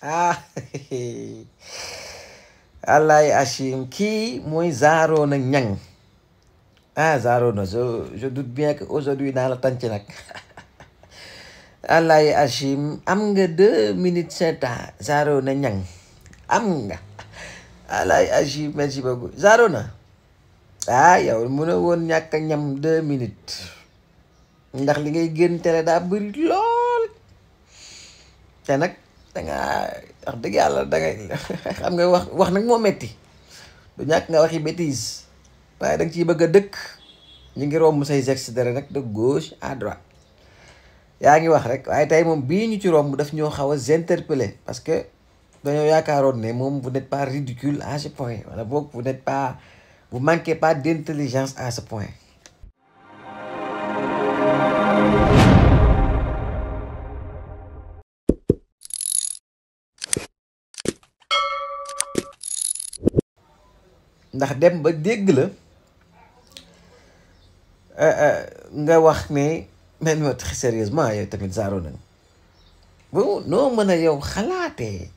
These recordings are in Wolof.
Ah, Alay Hachim, qui moi Zaro na Nyang. Ah, Zaro na, je doute bien qu'aujourd'hui dans la Tantinak. Alay Hachim, am nga 2 minutes seta, Zaro na Nyang. Am nga. Alay Hachim, merci beaucoup. Zaro na. Ah, yow mën a woon ñàkk a ñam 2 minutes. Ndax li ngay génn télé daa bëri lool. Te nag danga wax dëgg yàlla dangay xam nga wax nag moo metti du ñàkk nga waxi bêtise waaye danga ciy bëgg a dëkk ñu ngi romb say gestes nag de gauche à droite yaa ngi wax rek waaye tey moom bii ñu ci romb daf ñoo xaw a interpeller parce que dañoo yaakaaroon ne moom vous n'êtes pas ridicule à ce point wala boog vous manquez pas d'intelligence à ce point. ndax dem ba dégg la nga wax ne mais non très sérieusement yow tamit Zaro nañ bon noo mën a yow xalaatee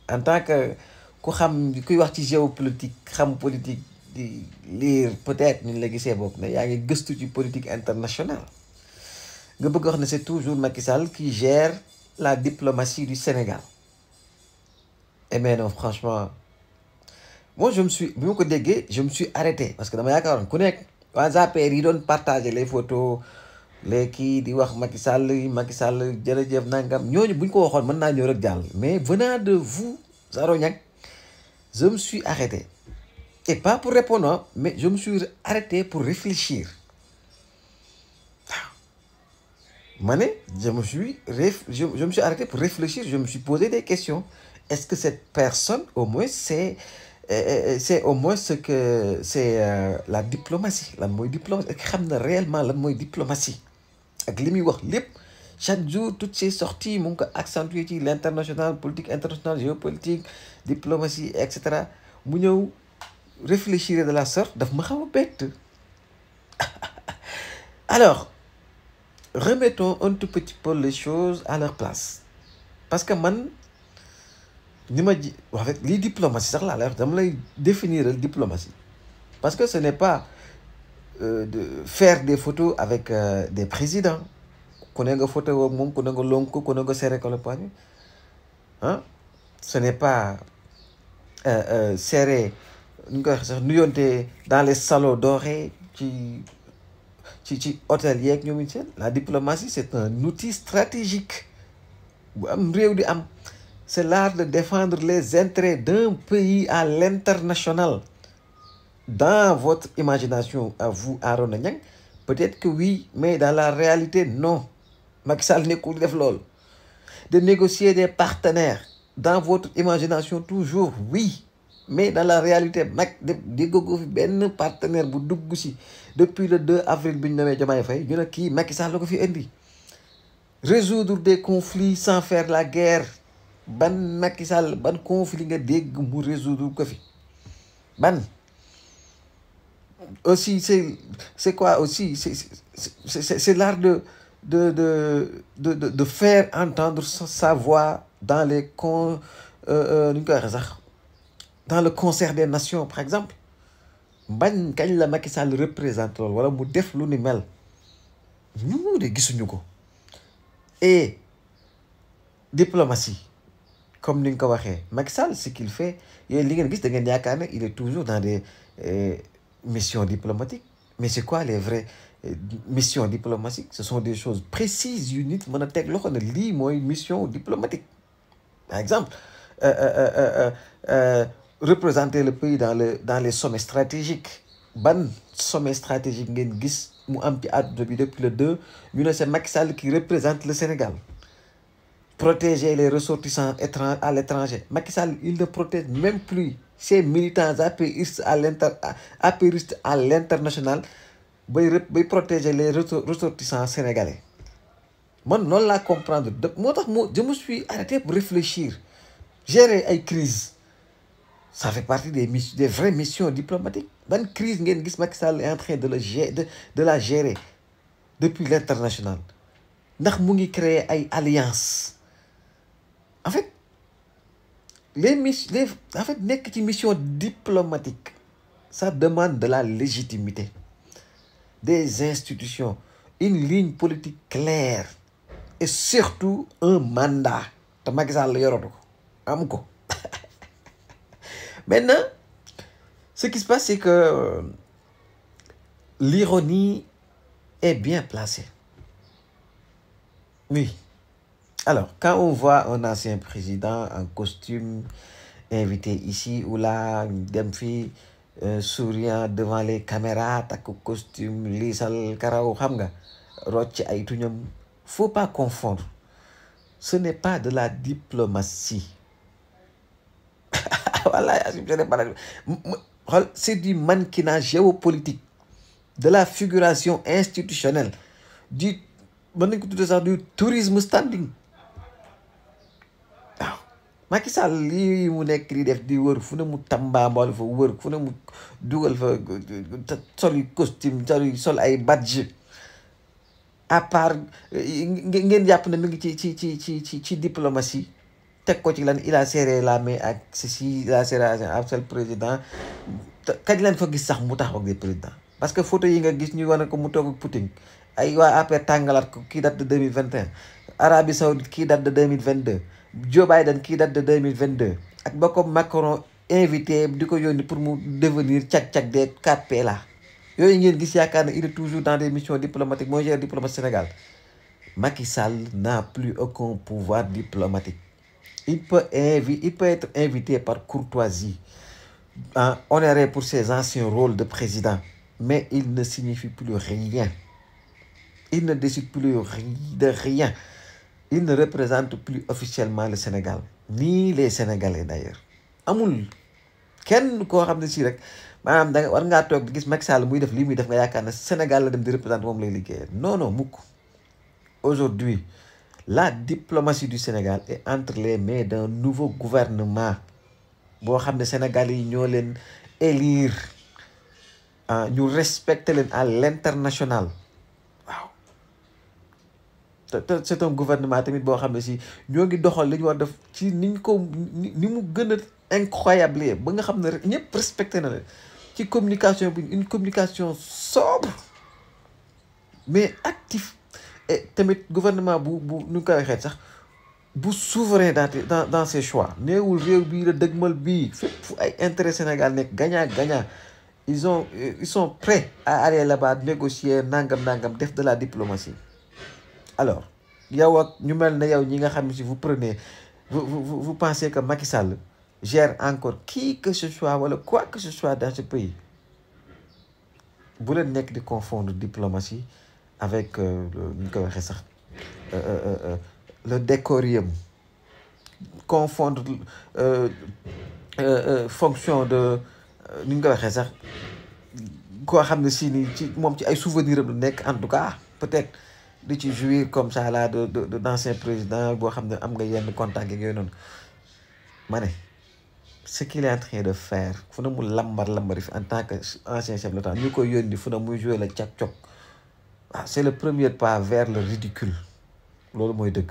en tant que ku xam kuy wax ci géopolitique xam politique di lire peut-être ni la gisee boog ne yaa ngi gëstu ci politique internationale nga bëgg wax ne c'est toujours Macky Sall qui gère la diplomatie du Sénégal et mais non franchement moi je me suis arrêté parce que dama yaakaaroon ku nekk waa APR yi doon partager les photos les kii di wax Macky Sall jërëjëf nangam ñooñu buñ ko waxoon mën naa ñëw rek jàll mais venant de vous Zaro Niang je me suis arrêté et pas pour répondre mais je me suis arrêté pour réfléchir waaw ma ne je me suis arrêté pour réfléchir je me suis posé des questions est-ce que cette personne au moins c'est au moins ce que c'est la diplomatie lan mooy diplomatie ak xam na réellement lan mooy diplomatie ak li muy wax lépp chaque jour toutes ces sorties mu ngi ko accentuer ci l'international politique internationale géopolitique diplomatie et cetera mu ñëw réfléchir de la sorte daf ma xaw a bett alors remettons un tout petit peu les choses à leur place parce que man ni ma ji wax rek lii diplomatie sax laa lay wax dama lay définir diplomatie parce que ce n'est pas de faire des photos avec des présidents ku ne nga photo ak moom ku ne nga lonk ku ne nga serré ko le poignet ah ce n'est pas serré ñu koy wax sax nuyonte dans les salons dorés ci hôtel yeeg ñoom seen la diplomatie c'est un outil stratégique bu am réew di am c'est l'art de défendre les intérêts d'un pays à l'international. Dans votre imagination, à vous, Arona Niang, peut-être que oui, mais dans la réalité, non. Macky Sall nekkul def lool. De négocier des partenaires. Dans votre imagination, toujours, oui. Mais dans la réalité, déggoo fi benn partenaire bu dugg si depuis le 2 avril bi ñu nommé Diomaye Faye ñu ne kii Macky Sall la ko fi indi. Résoudre des conflits sans faire la guerre. Ban Macky Sall ban conflit nga dégg mu résoudre ko fi ban aussi c'est quoi aussi c'est l'art de faire entendre sa voix dans les nu ñu koy waxee sax dans le concert des nations par exemple bañ kañ la Macky Sall représente loolu wala mu def lu ni mel ñu de gisuñu ko et diplomatie comme ni nga ko waxee Macky Sall ce qu'il fait yooyu li ngeen gis da ngeen yaakaar ne il est toujours dans des missions diplomatiques mais c'est quoi les vraies missions diplomatiques ce sont des choses précises yu nit mën a teg loxo ne lii mooy mission diplomatique par exemple représenter le pays dans les sommets stratégiques ban sommet stratégique ngeen gis mu am ci àdduna bi depuis le 2 ñu ne c'est Macky Sall qui représente le Sénégal protéger les ressortissants à l'étranger Macky Sall il ne protège même plus ses militants apéristes à l'international bay protéger les ressortissants sénégalais man noonu laa comprendre moo tax je me suis arrêté pour réfléchir gérer ay crise ça fait partie des vraies missions diplomatiques ban crise ngeen gis Macky Sall est en train de la gérer depuis l'international ndax mu ngi créer ay alliance en fait en fait nekk ci mission diplomatique ça demande de la légitimité des institutions une ligne politique claire et surtout un mandat te Macky Sall yoratu ko am ko maintenant ce qui se passe c'est que l'ironie est bien placée oui. Alors, quand on voit un ancien président en costume invité ici ou là, dem fi souriant devant les caméras, takk costume, liisal karaw, xam nga, rocc ay tuñam, faut pas confondre. Ce n'est pas de la diplomatie. Voilà, c'est du mannequinat géopolitique, de la figuration institutionnelle, du tourisme standing. Macky Sall lii mu nekk di def di wër fu ne mu tambaambal fa wër fu ne mu dugal fa sol costume sol ay badge à part ngeen jàpp ne mi ngi ci diplomatie teg ko ci lan il a serré la main ak ceci il a serré ak le président kañ leen fa gis sax mu taxaw ak des présidents parce que photo yi nga gis ñu wane ko mu toog ak Poutine ay waa APR tàngalaat ko kii date de 2021 Arabie Saoudite kii date de 2022 Joe Biden kii date de 2022 ak ba ko Macron invité di ko yónni pour mu devenir cag-cag des 4P là yooyu ngeen gis yaakaar ne il est toujours dans des missions diplomatiques mooy gère diplomatie Sénégal. Macky Sall n'a plus aucun pouvoir diplomatique. Il peut être invité par courtoisie, honoré pour ses anciens rôles de président, mais il ne signifie plus rien. Il ne décide plus de rien. Il ne représente plus officiellement le Sénégal, ni les Sénégalais d'ailleurs. Amul kenn koo xam ne si rek maanaam da war ngaa toog di gis Macky Sall muy def lii muy def nga yaakaar ne Sénégal la dem di représenter moom lay liggéeyal non non mukk. Aujourd'hui la diplomatie du Sénégal est entre les mains d'un nouveau gouvernement boo xam ne Sénégalais yi ñoo leen élire ñu respecter leen à l'international. C'est un gouvernement tamit boo xam ne si ñoo ngi doxal li ñu war def ci ni mu gën a incroyable ba nga xam ne rek ñëpp respecté na leen ci communication bi une communication sobre mais actif et tamit gouvernement bu nu koy waxee sax bu souverain dans ses choix néewul réew bii la dëgmal bii fépp fu ay intérêt Sénégal nekk gagnant ils sont prêts à aller là-bas négocier nangam def de la diplomatie. Alors yow ak ñu mel ne yow ñi nga xam ne si vous pensez que Macky Sall gère encore qui que ce soit wala quoi que ce soit dans ce pays bu leen nekk di confondre diplomatie avec ñu koy waxee sax le décorium confondre fonction de ñu koy waxee sax koo xam ne si ni ci moom ci ay souvenirs am la nekk en tout cas peut-être di ci jouir comme ça là de d'ancien président boo xam ne am nga yenn contact ak yooyu noonu ma ne ce qu'il est en train de faire fu na mu lambari fi en tant que ancien chef de l'État ñu koy yónni fu na muy jouer la cag-cog waaw c'est le premier pas vers le ridicule loolu mooy dëgg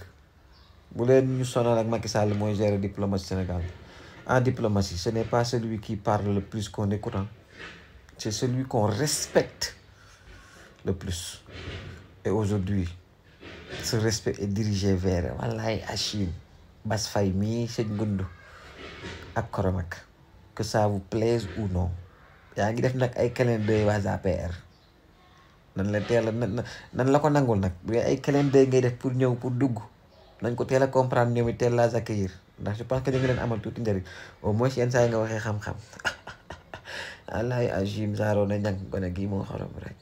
bu leen ñu sonal ak Macky Sall mooy gérer diplomatie Sénégal en diplomatie ce n'est pas celui qui parle le plus qu'on écoute c'est celui qu'on respecte le plus. Et aujourd'hui, ce respect est dirigé vers Wallahi Hachim, Bass Faye mi Sëñ Ngundu ak Koromak. Que ça vous plaise ou non. yaa ngi def nag ay calendrier waa APR nan la teel a nan la ko nangul nag bu ay calendrier ngay def pour ñëw pour dugg nañ ko teel a comprendre ñoom it teel laa accueillir ndax je pense que ñu ngi leen amal tuuti njëriñ au moins yenn saa yi nga waxee xam-xam Wallahi Hachim Zaro na ñàkk gone gii moo xorom rek.